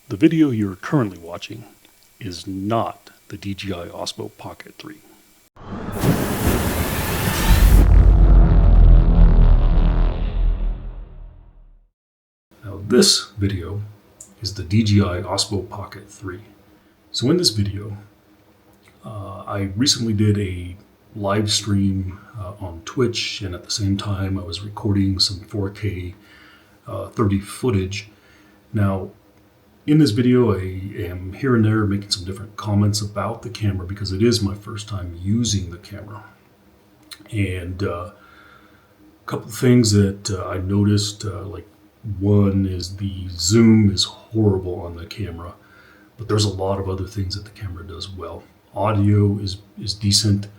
The video you're currently watching is not the DJI OSMO Pocket 3. Now this video is the DJI OSMO Pocket 3. So in this video, I recently did a live stream on Twitch, and at the same time I was recording some 4K 30 footage. Now in this video I am here and there making some different comments about the camera because it is my first time using the camera. And a couple of things that I noticed, like one is the zoom is horrible on the camera, but there's a lot of other things that the camera does well. Audio is decent,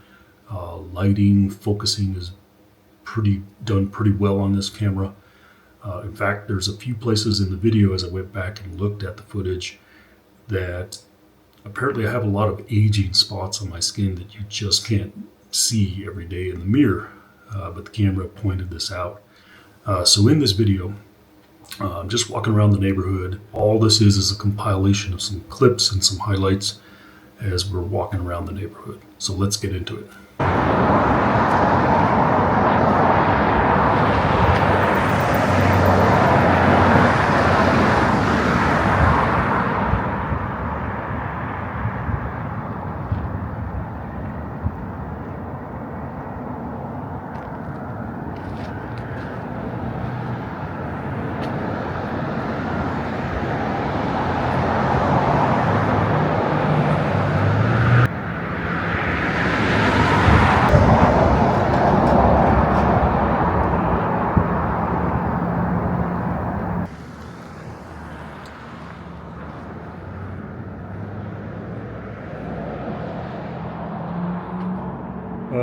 lighting, focusing is done pretty well on this camera. In fact, there's a few places in the video as I went back and looked at the footage that apparently I have a lot of aging spots on my skin that you just can't see every day in the mirror, but the camera pointed this out. So in this video, I'm just walking around the neighborhood. All this is a compilation of some clips and some highlights as we're walking around the neighborhood. So let's get into it.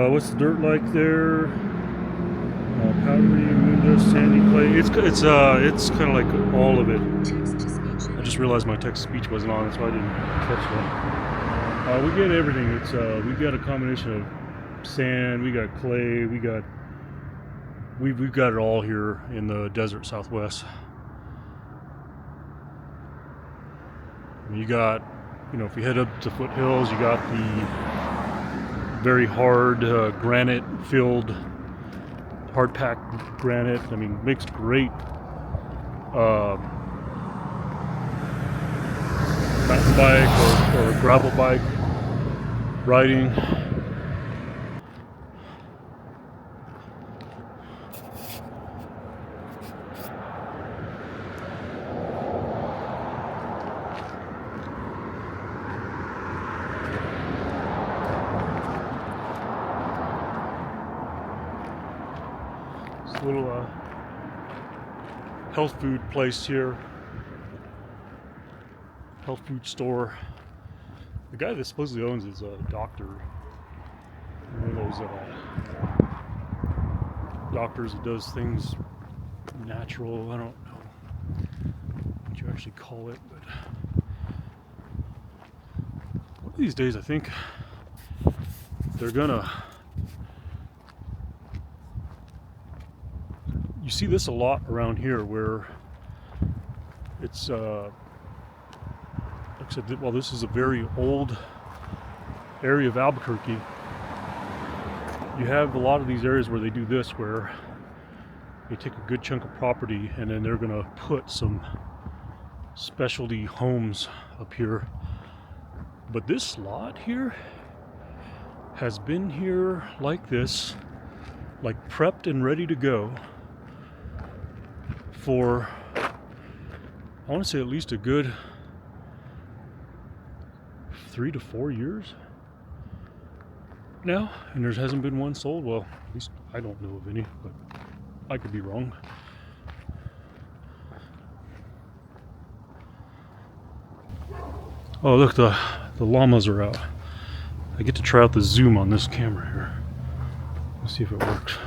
What's the dirt like there? Powdery, moon dust, sandy clay. It's kind of like all of it. I just realized my text-to-speech wasn't on, so I didn't catch that. We get everything. We've got a combination of sand, we got clay, we've got it all here in the desert Southwest. You got, if you head up to Foothills, you got the very hard granite-filled, hard-packed granite. I mean, makes great mountain bike or gravel bike riding. Little health food place here, health food store. The guy that supposedly owns is a doctor, one of those doctors that does things natural. I don't know what you actually call it, but one of these days I think they're gonna. You see this a lot around here where it's, like I said, well, this is a very old area of Albuquerque. You have a lot of these areas where they do this, where they take a good chunk of property and then they're going to put some specialty homes up here. But this lot here has been here like this, like prepped and ready to go, for, I want to say, at least a good 3 to 4 years now, and there hasn't been one sold. Well, at least I don't know of any, but I could be wrong. Oh, look, the llamas are out. I get to try out the zoom on this camera here. Let's see if it works.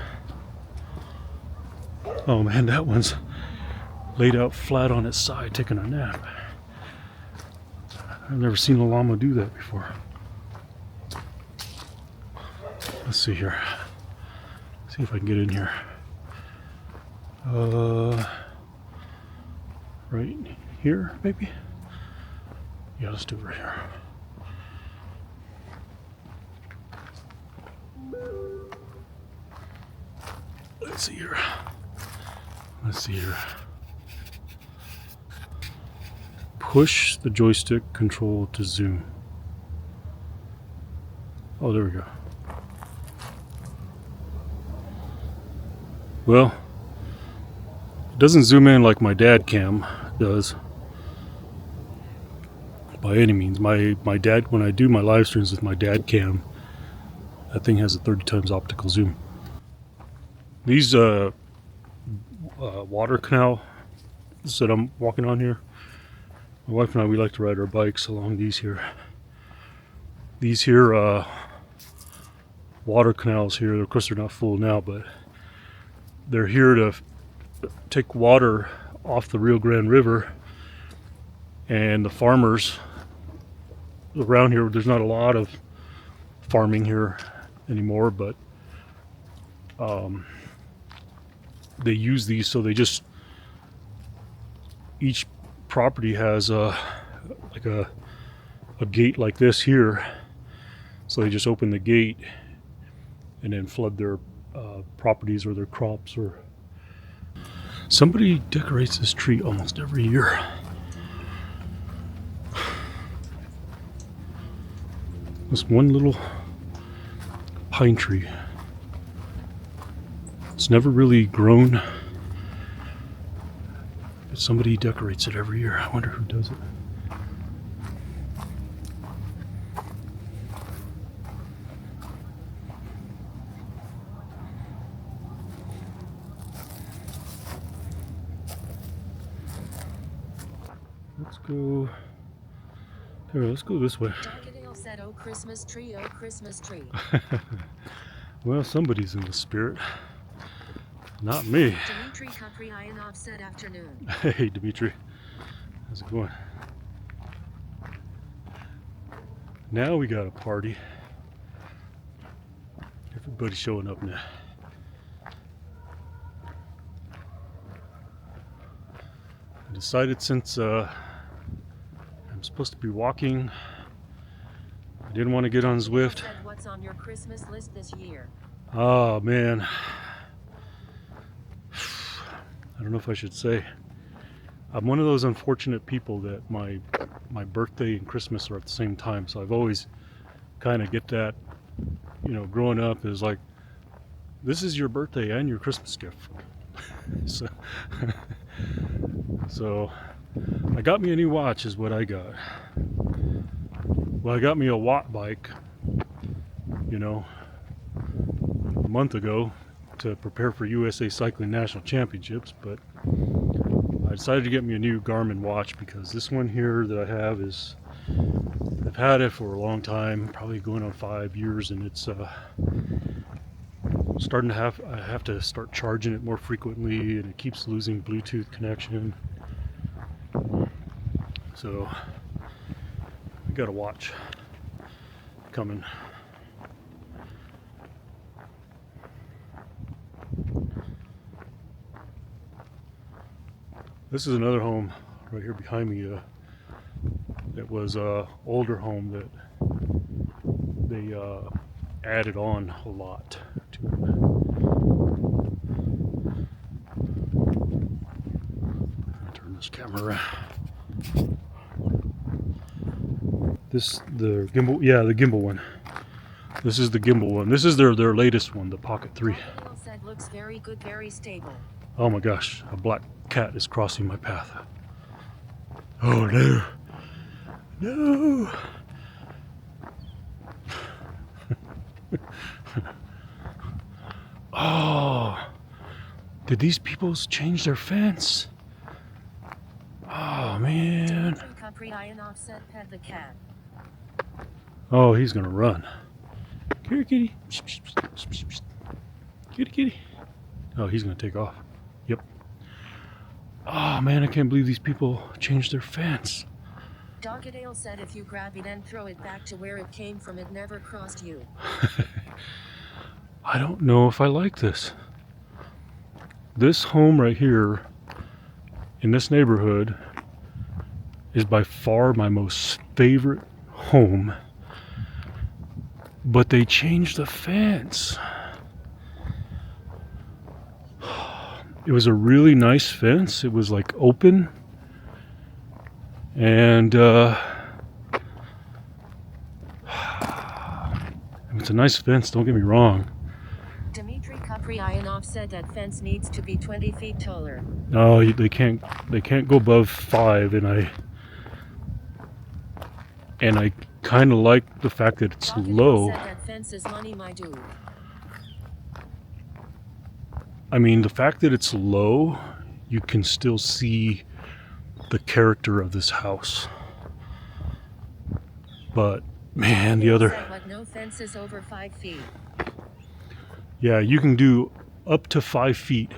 Oh man, that one's laid out flat on its side taking a nap. I've never seen a llama do that before. Let's see here. See if I can get in here. Right here, maybe. Yeah, let's do it right here. Let's see here. Let's see here. Push the joystick control to zoom. Oh, there we go. Well, it doesn't zoom in like my dad cam does. By any means. My dad, when I do my live streams with my dad cam, that thing has a 30 times optical zoom. These water canal that I'm walking on here, my wife and I, we like to ride our bikes along these here. These here water canals here, of course they're not full now, but they're here to take water off the Rio Grande River, and the farmers around here, there's not a lot of farming here anymore, but they use these, so they just, each property has like a gate like this here, so they just open the gate and then flood their properties or their crops. Or somebody decorates this tree almost every year. This one little pine tree, it's never really grown, but somebody decorates it every year. I wonder who does it. Let's go here. Let's go this way. Said, "Oh Christmas tree, oh Christmas tree." Well, somebody's in the spirit. Not me. Dimitri Kapriyanov said afternoon. Hey Dimitri, how's it going? Now we got a party. Everybody's showing up now. I decided, since I'm supposed to be walking, I didn't want to get on Zwift. What's on your Christmas list this year? Oh man, I don't know if I should say. I'm one of those unfortunate people that my birthday and Christmas are at the same time, so I've always kind of get that, you know, growing up is like, this is your birthday and your Christmas gift. So I got me a new watch is what I got. Well, I got me a watt bike, you know, a month ago to prepare for USA Cycling National Championships, but I decided to get me a new Garmin watch because this one here that I have is, I've had it for a long time, probably going on 5 years, and it's starting to I have to start charging it more frequently, and it keeps losing Bluetooth connection. So we got a watch coming. This is another home right here behind me. It was a older home that they added on a lot to it. Turn this camera around. The gimbal, yeah, the gimbal one. This is the gimbal one. This is their latest one, the Pocket 3. Said looks very good, very stable. Oh my gosh, a black cat is crossing my path. Oh no. No. Oh, did these people change their fence? Oh man. Kapriyanov said pet the cat. Oh, he's gonna run. Here, kitty. Kitty, kitty. Oh, he's gonna take off. Yep. Oh man, I can't believe these people changed their fence. Dogadale said if you grab it and throw it back to where it came from, it never crossed you. I don't know if I like this. This home right here in this neighborhood is by far my most favorite home, but they changed the fence. It was a really nice fence. It was like open, and it's a nice fence, don't get me wrong. Dmitry Kupryanov said that fence needs to be 20 feet taller. No, they can't go above 5, and I kind of like the fact that it's low. Said that fence is money, my dude. I mean, the fact that it's low, you can still see the character of this house. But man, the other, but no fences over 5 feet. Yeah, you can do up to 5 feet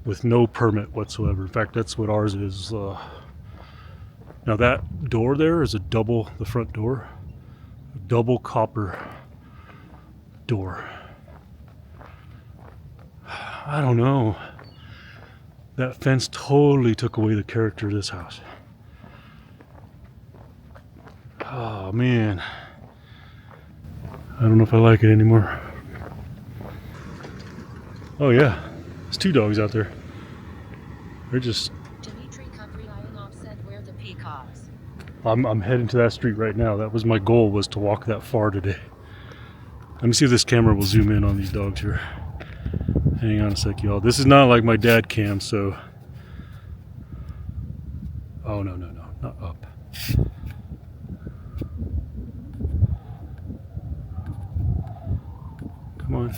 with no permit whatsoever. In fact, that's what ours is. Now that door there is the front door, a double copper door. I don't know. That fence totally took away the character of this house. Oh man. I don't know if I like it anymore. Oh yeah, there's 2 dogs out there. They're just... Dmitry Kupryanov said we're the Peacocks. I'm heading to that street right now. That was my goal, was to walk that far today. Let me see if this camera will zoom in on these dogs here. Hang on a sec, y'all. This is not like my dad cam, so... Oh, no, not up. Come on.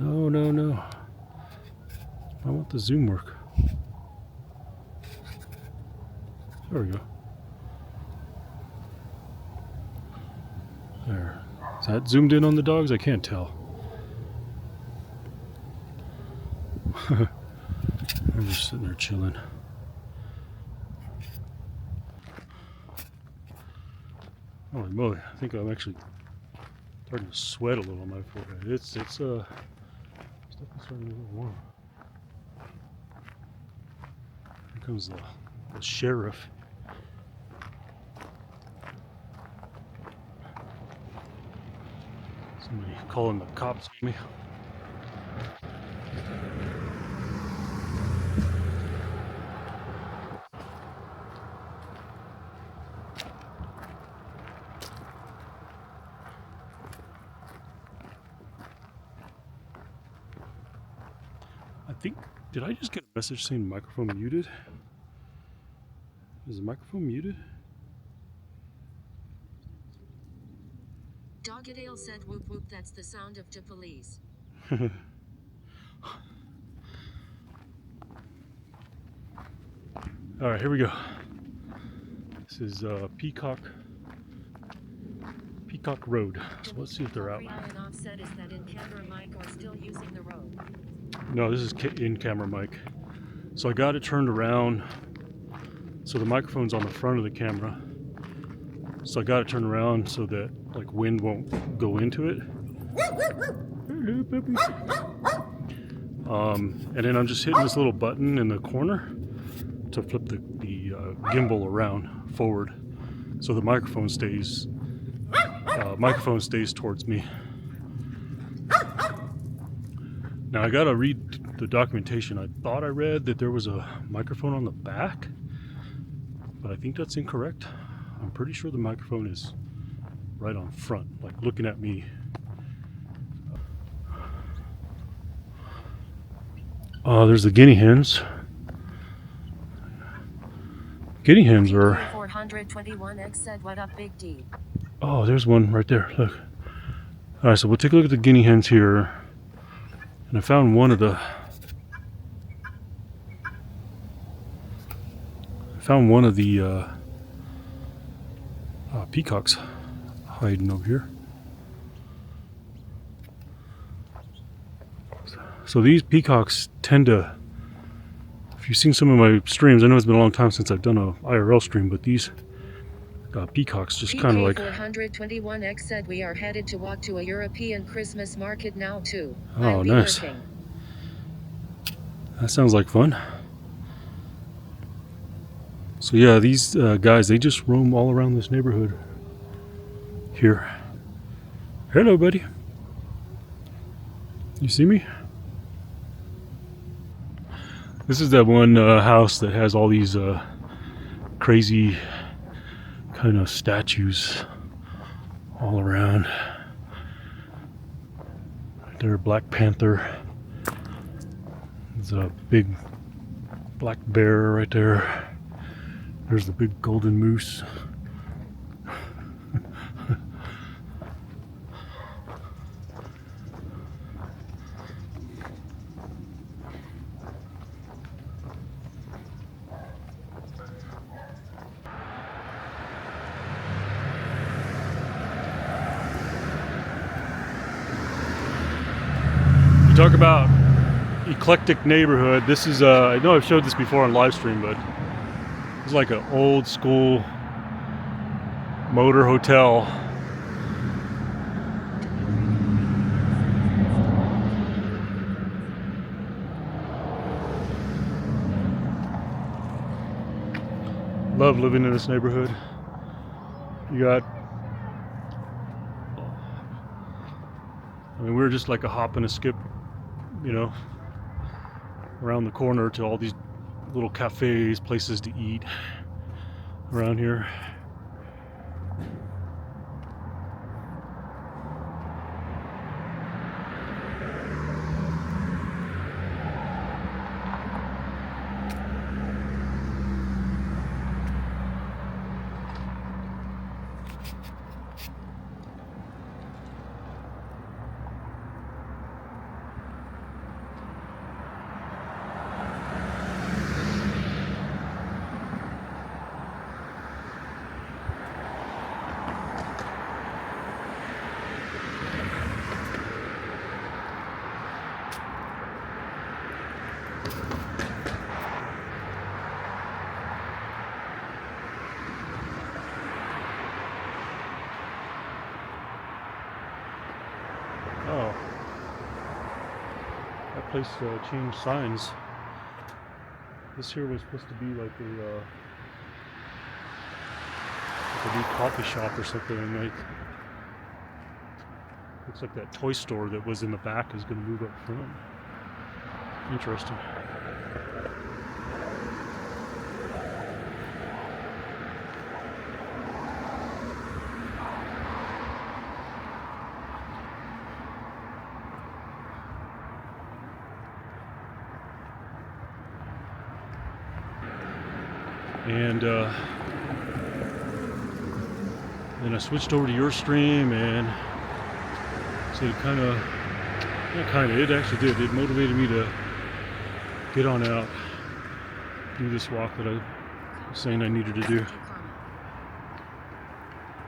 No. I want the zoom work. There we go. There. Is that zoomed in on the dogs? I can't tell. They're just sitting there chilling. Holy moly, I think I'm actually starting to sweat a little on my forehead. It's stuff is starting to get warm. Here comes the sheriff. Somebody calling the cops on me. Did I just get a message saying microphone muted? Is the microphone muted? Doggadale said whoop whoop, that's the sound of the police. Alright, here we go. This is Peacock Road. So let's see if they're out. Said is that in-camera mic are still using the road. No, this is in-camera mic. So I got it turned around so the microphone's on the front of the camera. So I got it turned around so that like wind won't go into it. Hello, puppy. And then I'm just hitting this little button in the corner to flip the gimbal around forward, so the microphone stays towards me. Now I gotta read the documentation. I thought I read that there was a microphone on the back, but I think that's incorrect. I'm pretty sure the microphone is right on front, like looking at me. There's the guinea hens. Guinea hens are... 421X said what up, Big D. Oh, there's one right there. Look. Alright, so we'll take a look at the guinea hens here. And I found one of the... peacocks hiding over here. So these peacocks tend to... If you've seen some of my streams, I know it's been a long time since I've done a IRL stream, but these peacocks just kind of like... 421X said we are headed to walk to a European Christmas market now too. Oh, nice. That sounds like fun. So yeah, these guys, they just roam all around this neighborhood here. Hello, buddy. You see me? This is that one house that has all these crazy kind of statues all around. Right there, Black Panther. There's a big black bear right there. There's the big golden moose. You talk about eclectic neighborhood. This is I know I've showed this before on live stream, but it's like an old school motor hotel. Love living in this neighborhood. You got, I mean, we're just like a hop and a skip, you know, around the corner to all these little cafes, places to eat around here. Oh, that place changed signs. This here was supposed to be like a new coffee shop or something, and like looks like that toy store that was in the back is going to move up front. Interesting. And then I switched over to your stream, and so it it actually did. It motivated me to get on out, do this walk that I was saying I needed to do.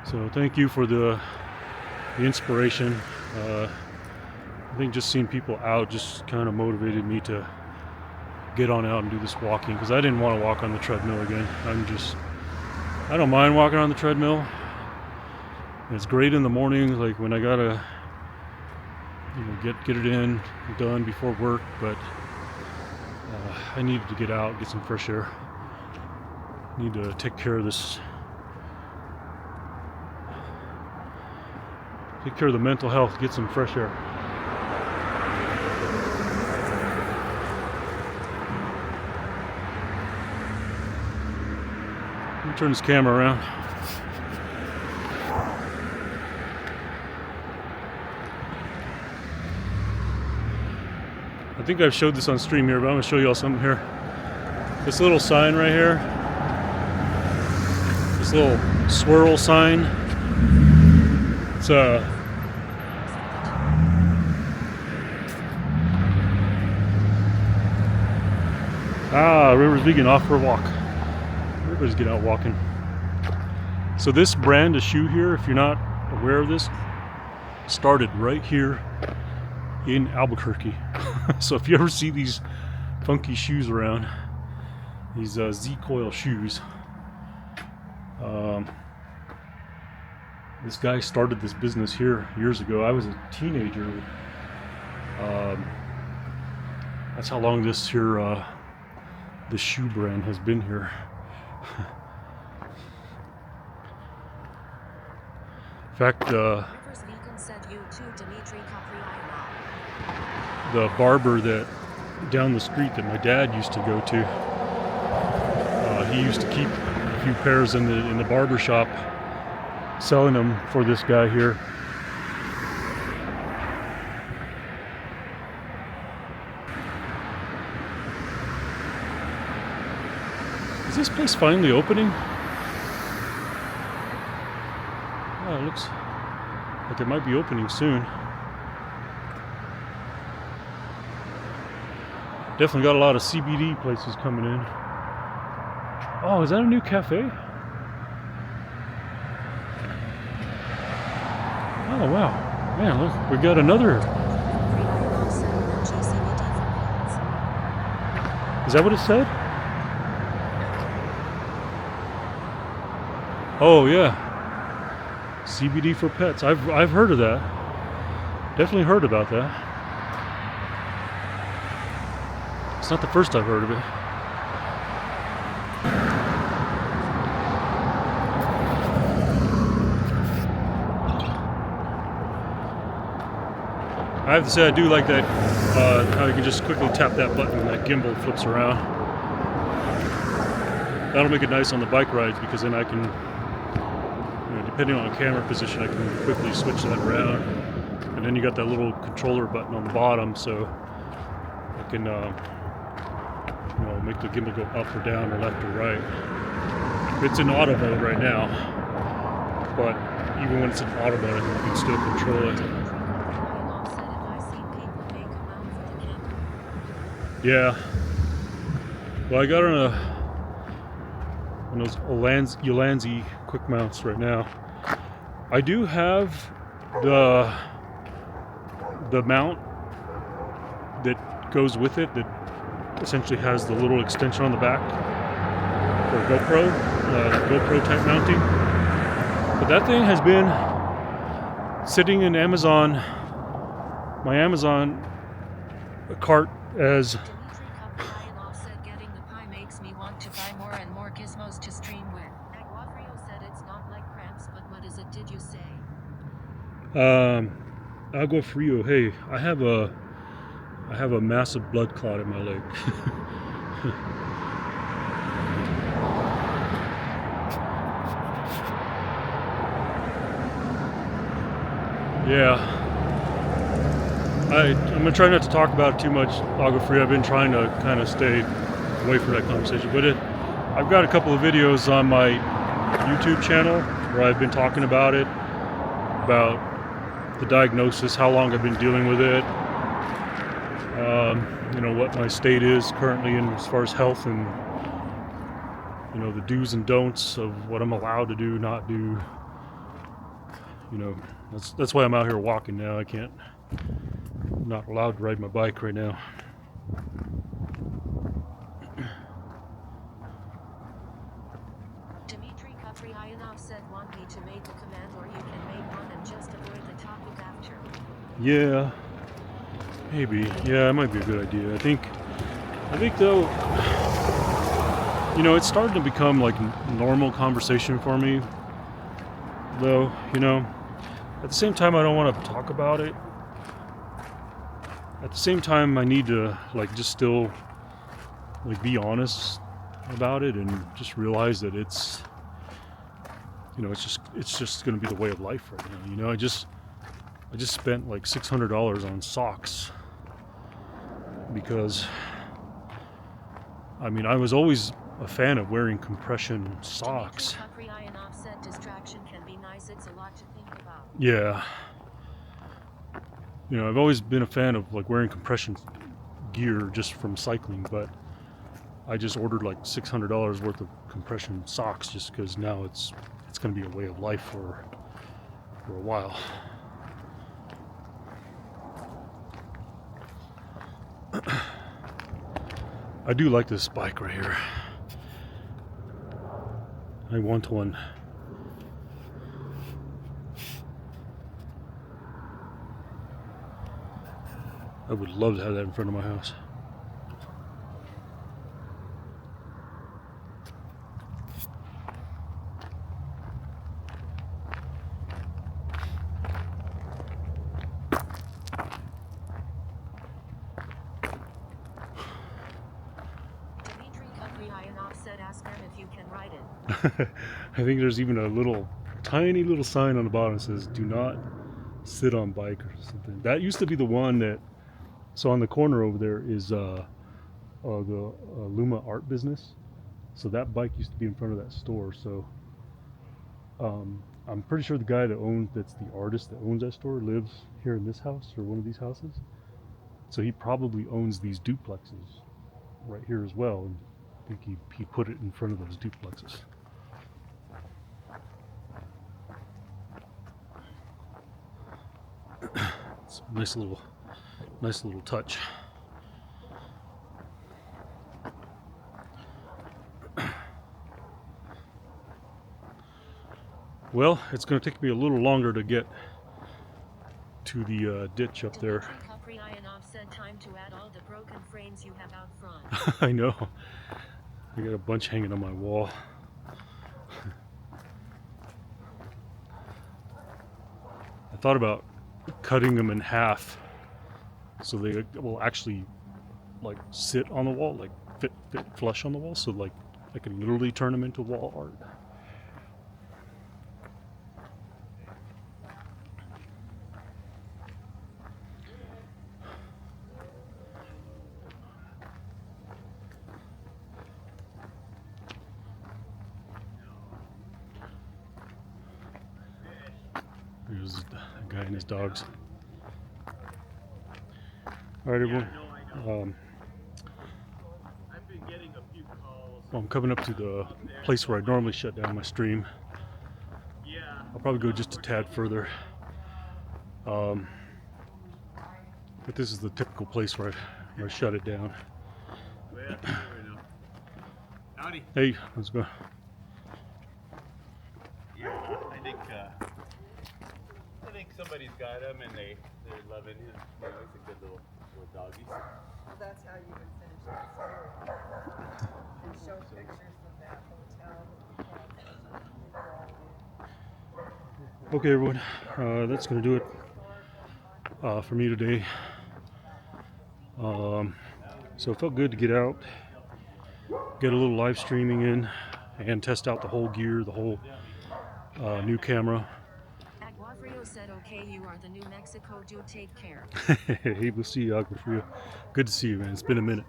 So thank you for the inspiration. I think just seeing people out just kind of motivated me to get on out and do this walking, because I didn't want to walk on the treadmill again. I don't mind walking on the treadmill. It's great in the morning, like when I gotta, you know, get it in done before work, but I needed to get out, get some fresh air. Need to take care of this, take care of the mental health, get some fresh air. Let me turn this camera around. I think I've showed this on stream here, but I'm going to show you all something here. This little sign right here, this little swirl sign, it's River's Vegan, off for a walk. Everybody's getting out walking. So this brand of shoe here, if you're not aware of this, started right here in Albuquerque. So if you ever see these funky shoes around, these Coil Shoes, this guy started this business here years ago. I was a teenager, That's how long this here, this shoe brand has been here. In fact, the barber that down the street that my dad used to go to, he used to keep a few pairs in the barber shop, selling them for this guy here. Is this place finally opening? Oh, it looks like it might be opening soon. Definitely got a lot of CBD places coming in. Oh, is that a new cafe? Oh, wow. Man, look, we got another. Is that what it said? Oh, yeah. CBD for pets. I've heard of that. Definitely heard about that. It's not the first I've heard of it. I have to say I do like that, how you can just quickly tap that button and that gimbal flips around. That'll make it nice on the bike rides because then I can, depending on the camera position, I can quickly switch that around. And then you got that little controller button on the bottom, so I can make the gimbal go up or down or left or right. It's in auto mode right now, but even when it's in auto mode, you can still control it. Yeah. Well, I got on those Ulanzi quick mounts right now. I do have the mount that goes with it that essentially has the little extension on the back for GoPro type mounting. But that thing has been sitting in my Amazon cart as getting the pie makes me want to buy more and more gizmos to stream with. Aguafrio said it's not like cramps, but what is it did you say? Agua Frio. Hey, I have a massive blood clot in my leg. Yeah. I'm going to try not to talk about it too much, Agua Frio. I've been trying to kind of stay away from that conversation. But I've got a couple of videos on my YouTube channel where I've been talking about it, about the diagnosis, how long I've been dealing with it, what my state is currently in as far as health and, the do's and don'ts of what I'm allowed to do, not do. That's why I'm out here walking now. I'm not allowed to ride my bike right now. Dmitry Kupryanov said want me to make a command or you can make one and just avoid the topic after. Yeah. Maybe. Yeah, it might be a good idea. I think though, it's starting to become like normal conversation for me. Though, at the same time I don't want to talk about it. At the same time I need to just still be honest about it and just realize that it's just going to be the way of life right now. I just spent like $600 on socks because I was always a fan of wearing compression socks. Distraction can be nice. It's a lot to think about. Yeah. I've always been a fan of wearing compression gear just from cycling, but I just ordered like $600 worth of compression socks just because now it's going to be a way of life for a while. I do like this bike right here. I want one. I would love to have that in front of my house. said ask him if you can ride it. I think there's even a little, tiny little sign on the bottom that says, "Do not sit on bike," or something. That used to be the one that, so on the corner over there is the Luma art business. So that bike used to be in front of that store. So I'm pretty sure the guy that's the artist that owns that store lives here in this house or one of these houses. So he probably owns these duplexes right here as well. And I think he put it in front of those duplexes. It's a nice little touch. Well, it's going to take me a little longer to get to the ditch up there. Said time to add all the broken frames you have out front. I know. I got a bunch hanging on my wall. I thought about cutting them in half so they will actually like sit on the wall, like fit flush on the wall, so like I can literally turn them into wall art. There's a guy and his dogs. All right, everyone. Well, I'm coming up to the place where I normally shut down my stream. I'll probably go just a tad further. But this is the typical place where I shut it down. Howdy. Hey, let's go. Yeah, I think somebody's got him and they're loving him. You know, he's a good little doggy. Well, that's how you would finish that story. And show pictures of that hotel. Okay, everyone. That's going to do it for me today. So it felt good to get out, get a little live streaming in, and test out the whole gear, the whole new camera. Aguafrio said, okay, you are the New Mexico, do take care. Hey, we'll see you, Aguafrio. Good to see you, man. It's been a minute.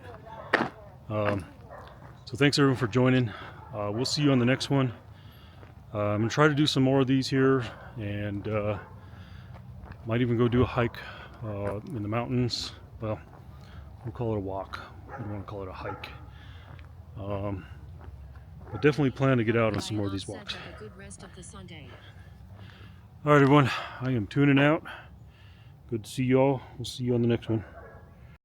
So thanks, everyone, for joining. We'll see you on the next one. I'm going to try to do some more of these here, and might even go do a hike in the mountains. Well, we'll call it a walk. We don't want to call it a hike. But definitely plan to get out on some more of these walks. All right, everyone. I am tuning out. Good to see you all. We'll see you on the next one.